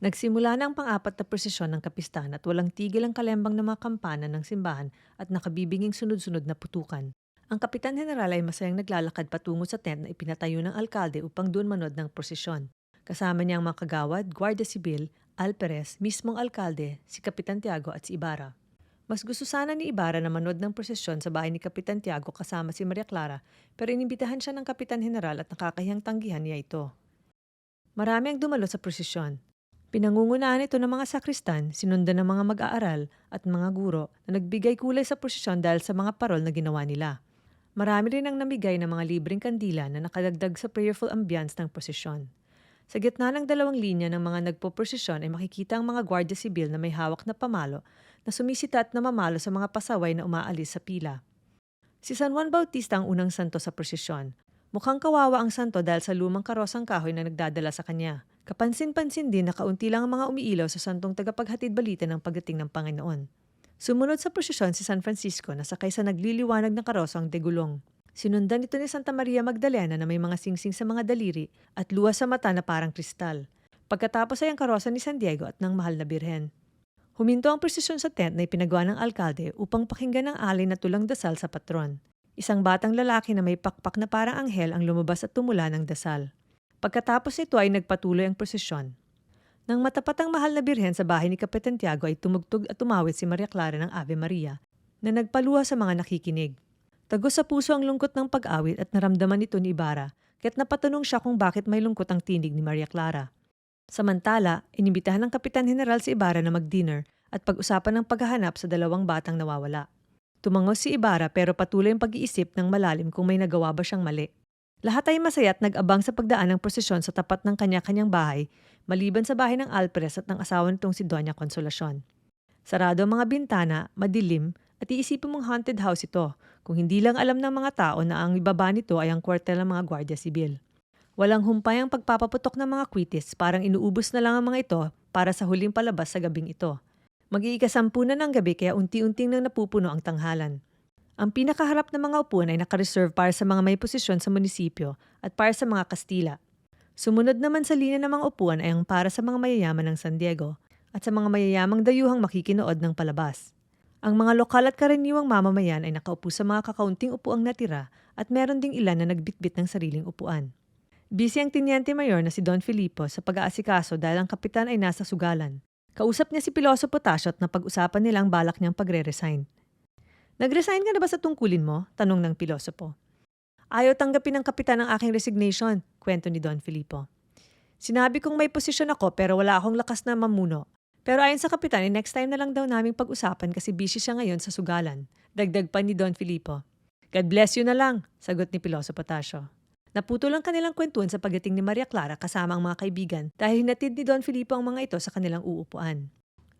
Nagsimula na ang pang-apat na prosesyon ng kapistahan at walang tigil ang kalembang ng mga kampana ng simbahan at nakabibinging sunod-sunod na putukan. Ang Kapitan General ay masayang naglalakad patungo sa tent na ipinatayo ng alkalde upang doon manood ng prosesyon. Kasama niya ang mga kagawad, Guardia Sibil, Alperes, mismong alkalde, si Kapitan Tiago at si Ibarra. Mas gusto sana ni Ibarra na manood ng prosesyon sa bahay ni Kapitan Tiago kasama si Maria Clara, pero inimbitahan siya ng Kapitan General at nakakahiyang tanggihan niya ito. Marami ang dumalo sa prosesyon. Pinangungunahan ito ng mga sakristan, sinundan ng mga mag-aaral at mga guro na nagbigay kulay sa prosesyon dahil sa mga parol na ginawa nila. Marami rin ang namigay ng mga libreng kandila na nakadagdag sa prayerful ambience ng prosesyon. Sa gitna ng dalawang linya ng mga nagpo-prosesyon ay makikita ang mga Guardia Sibil na may hawak na pamalo na sumisita at namamalo sa mga pasaway na umaalis sa pila. Si San Juan Bautista ang unang santo sa prosesyon. Mukhang kawawa ang santo dahil sa lumang karosang kahoy na nagdadala sa kanya. Kapansin-pansin din na kaunti lang ang mga umiilaw sa santong tagapaghatid balita ng pagdating ng Panginoon. Sumunod sa prosesyon si San Francisco na sakay sa nagliliwanag na karosang degulong. Sinundan ito ni Santa Maria Magdalena na may mga singsing sa mga daliri at luwas sa mata na parang kristal. Pagkatapos ay ang karosa ni San Diego at ng Mahal na Birhen. Huminto ang prosesyon sa tent na ipinagawa ng alkalde upang pakinggan ang alay na tulang dasal sa patron. Isang batang lalaki na may pakpak na parang anghel ang lumabas at tumula ng dasal. Pagkatapos nito ay nagpatuloy ang prosesyon. Nang matapat ang Mahal na Birhen sa bahay ni Kapitan Tiago ay tumugtog at tumawid si Maria Clara ng Ave Maria na nagpaluha sa mga nakikinig. Tagos sa puso ang lungkot ng pag-awit at naramdaman nito ni Ibarra kaya't napatanong siya kung bakit may lungkot ang tinig ni Maria Clara. Samantala, inimbitahan ng Kapitan General si Ibarra na mag-dinner at pag-usapan ng paghahanap sa dalawang batang nawawala. Tumangos si Ibarra pero patuloy ang pag-iisip ng malalim kung may nagawa ba siyang mali. Lahat ay masaya at nag-abang sa pagdaan ng prosesyon sa tapat ng kanya-kanyang bahay, maliban sa bahay ng Alperes at ng asawa nitong si Doña Consolacion. Sarado ang mga bintana, madilim, at iisipin mong haunted house ito, kung hindi lang alam ng mga tao na ang ibaba nito ay ang kwartel ng mga Guardia Sibil. Walang humpay ang pagpapaputok ng mga kwitis, parang inuubos na lang ang mga ito para sa huling palabas sa gabing ito. Mag-iikasampu na ng gabi kaya unti-unting nang napupuno ang tanghalan. Ang pinakaharap ng mga upuan ay nakareserve para sa mga may posisyon sa munisipyo at para sa mga Kastila. Sumunod naman sa linya ng mga upuan ay ang para sa mga mayayaman ng San Diego at sa mga mayayamang dayuhang makikinood ng palabas. Ang mga lokal at karaniwang mamamayan ay nakaupo sa mga kakaunting upuang natira at meron ding ilan na nagbitbit ng sariling upuan. Busy ang Teniente Mayor na si Don Filipo sa pag-aasikaso dahil ang kapitan ay nasa sugalan. Kausap niya si Piloso Potasio at napag-usapan nila ang balak niyang pagre-resign. "Nag-resign ka na ba sa tungkulin mo?" tanong ng pilosopo. "Ayaw tanggapin ng kapitan ang aking resignation," kwento ni Don Filipo. "Sinabi kong may posisyon ako pero wala akong lakas na mamuno. Pero ayon sa kapitan, next time na lang daw naming pag-usapan kasi busy siya ngayon sa sugalan." Dagdag pa ni Don Filipo. "God bless you na lang," sagot ni Piloso Potasio. Naputol ang kanilang kwentuhan sa pagdating ni Maria Clara kasama ang mga kaibigan dahil hinatid ni Don Filipo ang mga ito sa kanilang uupuan.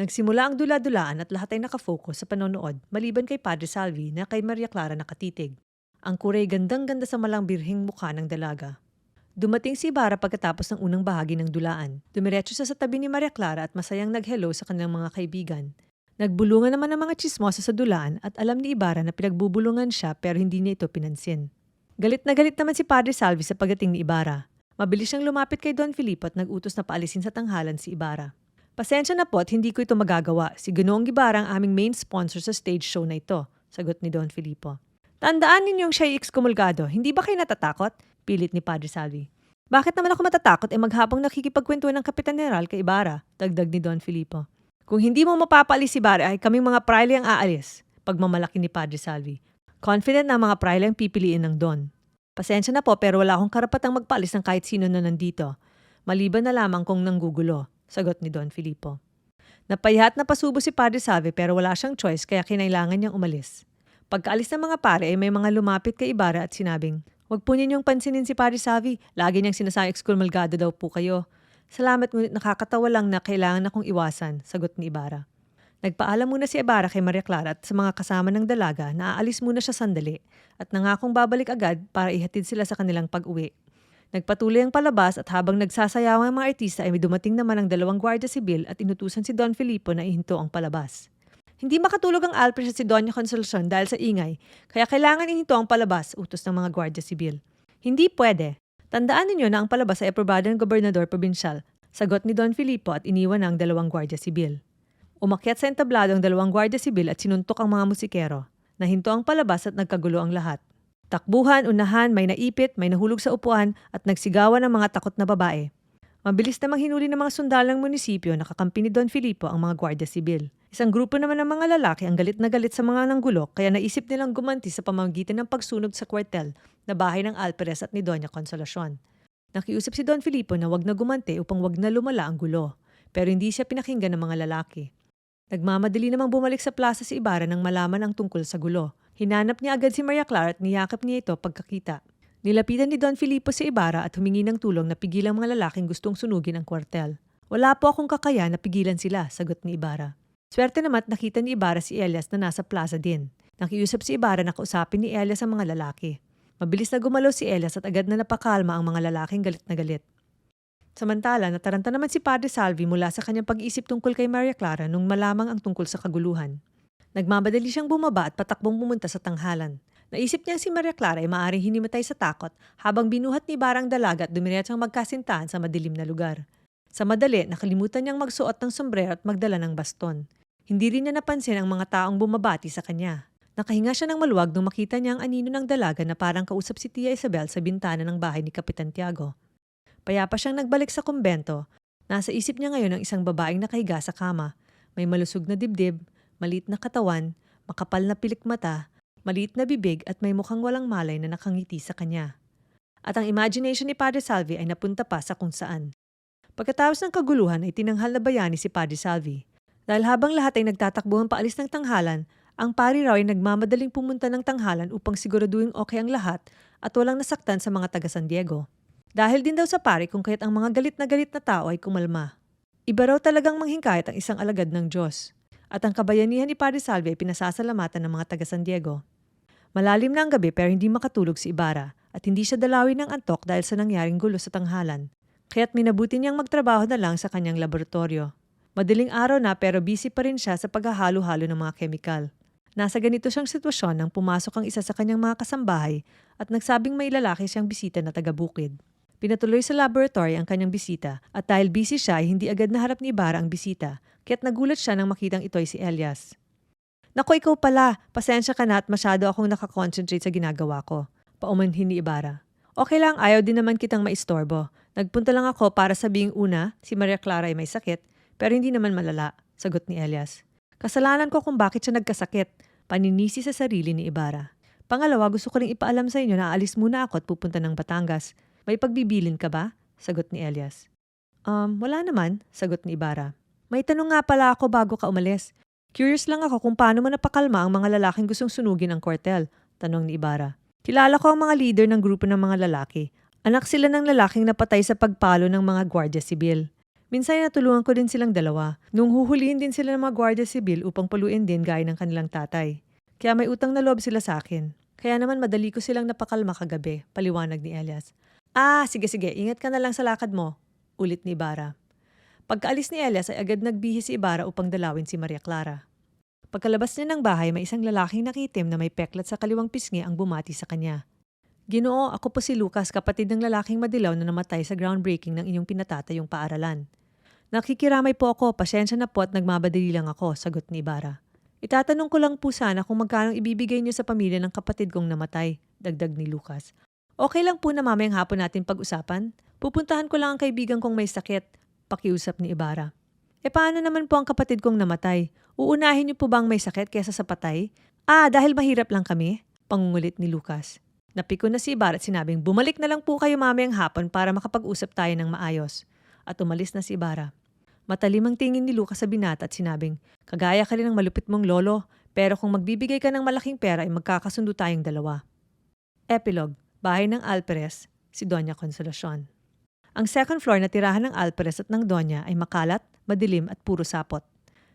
Nagsimula ang dula-dulaan at lahat ay nakafocus sa panonood maliban kay Padre Salvi na kay Maria Clara nakatitig. Ang kuray gandang-ganda sa malang birhing mukha ng dalaga. Dumating si Ibarra pagkatapos ng unang bahagi ng dulaan. Dumiretso siya sa tabi ni Maria Clara at masayang nag-hello sa kanilang mga kaibigan. Nagbulungan naman ang mga tsismosa sa dulaan at alam ni Ibarra na pinagbubulungan siya pero hindi niya ito pinansin. Galit na galit naman si Padre Salvi sa pagdating ni Ibarra. Mabilis siyang lumapit kay Don Filipo at nag-utos na paalisin sa tanghalan si Ibarra. "Pasensya na po at hindi ko ito magagawa. Si Ginoong Ibarra ang aming main sponsor sa stage show na ito," sagot ni Don Filipo. "Tandaan ninyong siya'y ekskomulgado. Hindi ba kayo natatakot?" pilit ni Padre Salvi. "Bakit naman ako matatakot maghapong nakikipagkwentuhan ng Kapitan General kay Ibarra?" dagdag ni Don Filipo. "Kung hindi mo mapapaalis si Ibarra ay kaming mga praile ang aalis," pagmamalaki ni Padre Salvi. Confident na ang mga praile ang pipiliin ng Don. "Pasensya na po pero wala akong karapatang magpaalis ng kahit sino na nandito. Maliban na lamang kung nanggugulo," sagot ni Don Filipo. Napahiya at napasubo si Padre Salvi pero wala siyang choice kaya kinailangan niyang umalis. Pagkaalis ng mga pare ay may mga lumapit kay Ibarra at sinabing, "Huwag po ninyong pansinin si Padre Salvi. Lagi niyang sinasayang ekskomulgado daw po kayo." "Salamat ngunit nakakatawa lang na kailangan akong iwasan," sagot ni Ibarra. Nagpaalam muna si Ibarra kay Maria Clara at sa mga kasama ng dalaga na aalis muna siya sandali at nangakong babalik agad para ihatid sila sa kanilang pag-uwi. Nagpatuloy ang palabas at habang nagsasayaw ang mga artista ay may dumating naman ang dalawang Guardia Sibil at inutusan si Don Filipo na ihinto ang palabas. Hindi makatulog ang Alpres at si Doña Consolacion dahil sa ingay, kaya kailangan ihinto ang palabas, utos ng mga Guardia Sibil. "Hindi pwede. Tandaan ninyo na ang palabas ay aprobado ng Gobernador Provincial. Sagot ni Don Filipo at iniwan ang 2 gwardiya sibil. Umakyat sa entablado ang 2 gwardiya sibil at sinuntok ang mga musikero. Nahinto ang palabas at nagkagulo ang lahat. Takbuhan, unahan, may naipit, may nahulog sa upuan at nagsigawan ng mga takot na babae. Mabilis namang hinuli ng mga sundalo ng munisipyo na kakampi ni Don Filipo ang mga gwardiya sibil. Isang grupo naman ng mga lalaki ang galit na galit sa mga nanggulo kaya naisip nilang gumanti sa pamamagitan ng pagsunog sa kwartel na bahay ng Alperes at ni Doña Consolacion. Nakiusap si Don Filipo na wag na gumanti upang wag na lumala ang gulo, pero hindi siya pinakinggan ng mga lalaki. Nagmamadali namang bumalik sa plaza si Ibarra nang malaman ang tungkol sa gulo. Hinanap niya agad si Maria Clara at niyakap niya ito pagkakita. Nilapitan ni Don Filipo si Ibarra at humingi ng tulong na pigilan ang mga lalaking gustong sunugin ang kwartel. Wala po akong kakaya na pigilan sila, sagot ni Ibarra. Swerte naman at nakita ni Ibarra si Elias na nasa plaza din. Nakiusap si Ibarra na kausapin ni Elias ang mga lalaki. Mabilis na gumalaw si Elias at agad na napakalma ang mga lalaking galit na galit. Samantala, nataranta naman si Padre Salvi mula sa kanyang pag-iisip tungkol kay Maria Clara nung malamang ang tungkol sa kaguluhan. Nagmamadali siyang bumaba at patakbong pumunta sa tanghalan. Naisip niya si Maria Clara ay maaaring hinimatay sa takot habang binuhat ni Ibarra ang dalaga at dumiretsang magkasintahan sa madilim na lugar. Sa madali, nakalimutan niyang magsuot ng sombrero at magdala ng baston. Hindi rin niya napansin ang mga taong bumabati sa kanya. Nakahinga siya ng maluwag nung makita niya ang anino ng dalaga na parang kausap si Tia Isabel sa bintana ng bahay ni Kapitan Tiago. Payapa siyang nagbalik sa kumbento. Nasa isip niya ngayon ang isang babaeng nakahiga sa kama. May malusog na dibdib, maliit na katawan, makapal na pilik mata, maliit na bibig at may mukhang walang malay na nakangiti sa kanya. At ang imagination ni Padre Salvi ay napunta pa sa kung saan. Pagkatapos ng kaguluhan ay tinanghal na bayani si Padre Salvi. Dahil habang lahat ay nagtatakbuhan paalis ng tanghalan, ang pari raw ay nagmamadaling pumunta ng tanghalan upang siguraduhin okay ang lahat at walang nasaktan sa mga taga San Diego. Dahil din daw sa pari kung kaya't ang mga galit na tao ay kumalma. Iba raw talagang manghingkayat ang isang alagad ng Diyos. At ang kabayanihan ni Padre Salvi ay pinasasalamatan ng mga taga San Diego. Malalim na ang gabi pero hindi makatulog si Ibarra at hindi siya dalawin ng antok dahil sa nangyaring gulo sa tanghalan. Kaya't minabuti niyang magtrabaho na lang sa kanyang laboratorio. Madaling araw na pero busy pa rin siya sa paghahalo-halo ng mga kemikal. Nasa ganito siyang sitwasyon nang pumasok ang isa sa kanyang mga kasambahay at nagsabing may lalaki siyang bisita na taga-bukid. Pinatuloy sa laboratory ang kanyang bisita at dahil busy siya ay hindi agad naharap ni Ibarra ang bisita kaya't nagulat siya nang makitang ito ay si Elias. Naku, ikaw pala. Pasensya ka na at masyado akong nakakonsentrate sa ginagawa ko. Paumanhin ni Ibarra. Okay lang, ayaw din naman kitang maistorbo. Nagpunta lang ako para sabing una, si Maria Clara ay may sakit, pero hindi naman malala, sagot ni Elias. Kasalanan ko kung bakit siya nagkasakit. Paninisi sa sarili ni Ibarra. Pangalawa, gusto ko ring ipaalam sa inyo na aalis muna ako at pupunta ng Batangas. May pagbibilin ka ba? Sagot ni Elias. Wala naman, sagot ni Ibarra. May tanong nga pala ako bago ka umalis. Curious lang ako kung paano mo napakalma ang mga lalaking gustong sunugin ang kwartel, tanong ni Ibarra. Kilala ko ang mga leader ng grupo ng mga lalaki. Anak sila ng lalaking napatay sa pagpalo ng mga gwardiya sibil. Minsan natulungan ko din silang dalawa. Nung huhulihin din sila ng mga gwardiya sibil upang paluin din gaya ng kanilang tatay. Kaya may utang na loob sila sa akin. Kaya naman madali ko silang napakalma kagabi, paliwanag ni Elias. Sige, ingat ka na lang sa lakad mo, ulit ni Ibarra. Pagkaalis ni Elias ay agad nagbihis si Ibarra upang dalawin si Maria Clara. Pagkalabas niya ng bahay, may isang lalaking nakitim na may peklat sa kaliwang pisngi ang bumati sa kanya. Ginoo, ako po si Lucas, kapatid ng lalaking madilaw na namatay sa groundbreaking ng inyong pinatatayong paaralan. Nakikiramay po ako, pasensya na po at nagmabadali lang ako, sagot ni Ibarra. Itatanong ko lang po sana kung magkano ibibigay niyo sa pamilya ng kapatid kong namatay, dagdag ni Lucas. Okay lang po na mamayang hapon natin pag-usapan. Pupuntahan ko lang ang kaibigan kong may sakit, pakiusap ni Ibarra. Paano naman po ang kapatid kong namatay? Uunahin niyo po bang may sakit kaysa sa patay? Dahil mahirap lang kami, pangungulit ni Lucas. Napiko na si Ibarra at sinabing, bumalik na lang po kayo mamayang hapon para makapag-usap tayo ng maayos. At umalis na si Ibarra. Matalim ang tingin ni Lucas sa binata at sinabing, kagaya ka rin ng malupit mong lolo, pero kung magbibigay ka ng malaking pera ay magkakasundo tayong dalawa. Epilogue. Bahay ng Alperes, si Doña Consolacion. Ang second floor na tirahan ng Alperes at ng Doña ay makalat, madilim at puro sapot.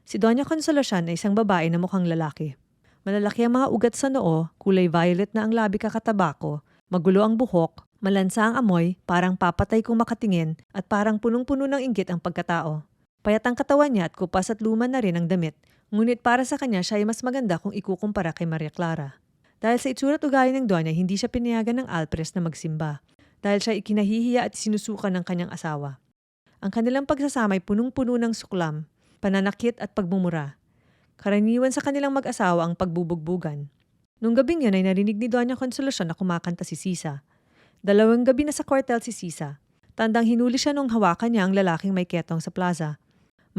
Si Doña Consolacion ay isang babae na mukhang lalaki. Malalaki ang mga ugat sa noo, kulay violet na ang labi kakatabako, magulo ang buhok, malansa ang amoy, parang papatay kung makatingin at parang punong-puno ng inggit ang pagkatao. Payat ang katawan niya at kupas at luma na rin ang damit, ngunit para sa kanya siya ay mas maganda kung ikukumpara kay Maria Clara. Dahil sa itsura at ugali ng Doña, hindi siya pinayagan ng Alperes na magsimba dahil siya ikinahihiya at sinusukan ng kanyang asawa. Ang kanilang pagsasama ay punong-puno ng suklam, pananakit at pagmumura. Karaniwan sa kanilang mag-asawa ang pagbubugbugan. Nung gabing yun ay narinig ni Doña Consolacion na kumakanta si Sisa. 2 gabi na sa kwartel si Sisa. Tandang hinuli siya nung hawakan niya ang lalaking may ketong sa plaza.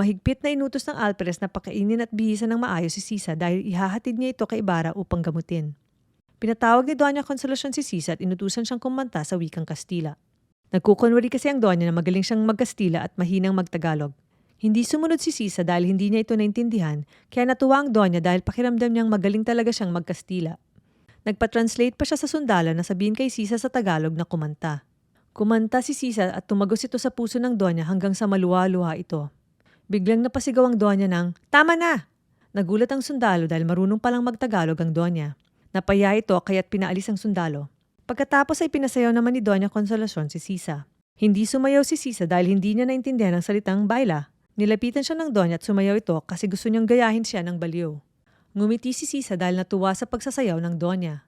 Mahigpit na inutos ng alperes na pakainin at bihisan ng maayos si Sisa dahil ihahatid niya ito kay Ibarra upang gamutin. Pinatawag ni Doña Consolacion si Sisa at inutusan siyang kumanta sa wikang Kastila. Nagkukunwari kasi ang Doña na magaling siyang mag-Kastila at mahinang mag-Tagalog. Hindi sumunod si Sisa dahil hindi niya ito naintindihan, kaya natuwa ang Doña dahil pakiramdam niyang magaling talaga siyang mag-Kastila. Nagpa-translate pa siya sa sundalo na sabihin kay Sisa sa Tagalog na kumanta. Kumanta si Sisa at tumagos ito sa puso ng Doña hanggang sa maluwa-luha ito. Biglang napasigaw ang Doña ng, "Tama na!" Nagulat ang sundalo dahil marunong palang mag-Tagalog ang Doña. Napaya ito kaya't pinaalis ang sundalo. Pagkatapos ay pinasayaw naman ni Doña Consolacion si Sisa. Hindi sumayaw si Sisa dahil hindi niya naintindihan ang salitang baila. Nilapitan siya ng Doña at sumayaw ito kasi gusto niyang gayahin siya ng baliw. Ngumiti si Sisa dahil natuwa sa pagsasayaw ng Doña.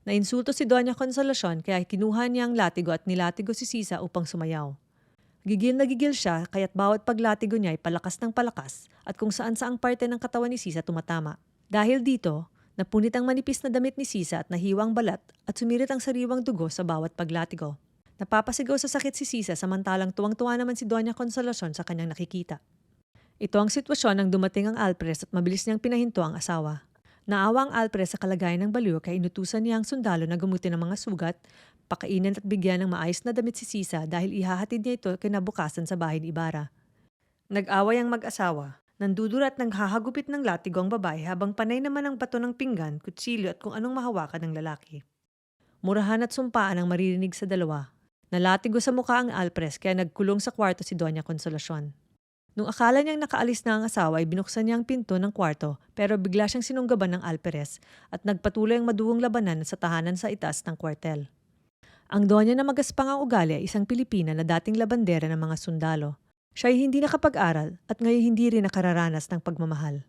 Nainsulto si Doña Consolacion kaya kinuha niya ang latigo at nilatigo si Sisa upang sumayaw. Gigil na gigil siya kaya't bawat paglatigo niya ay palakas ng palakas at kung saan-saang parte ng katawan ni Sisa tumatama. Dahil dito, napunit ang manipis na damit ni Sisa at nahiwang balat at sumirit ang sariwang dugo sa bawat paglatigo. Napapasigaw sa sakit si Sisa samantalang tuwang-tuwa naman si Doña Consolacion sa kanyang nakikita. Ito ang sitwasyon nang dumating ang alpres at mabilis niyang pinahinto ang asawa. Naawa ang alpres sa kalagayan ng baliw kaya inutusan niya ang sundalo na gumutin ng mga sugat, pakainin at bigyan ng maayos na damit si Sisa dahil ihahatid niya ito kinabukasan sa bahay ni Ibarra. Nag-away ang mag-asawa. Nandudura at naghahagupit ng latigo ang babae habang panay naman ang bato ng pinggan, kutsilyo at kung anong mahawakan ng lalaki. Murahan at sumpaan ang maririnig sa dalawa. Nalatigo sa mukha ang alpres kaya nagkulong sa kwarto si Doña Consolacion. Nung akala niyang nakaalis na ang asawa ay binuksan niya ang pinto ng kwarto pero bigla siyang sinunggaban ng alperes at nagpatuloy ang maduwang labanan sa tahanan sa itaas ng kwartel. Ang Doña na magaspang ang ugali ay isang Pilipina na dating labandera ng mga sundalo. Siya ay hindi nakapag-aral at ngayon hindi rin nakararanas ng pagmamahal.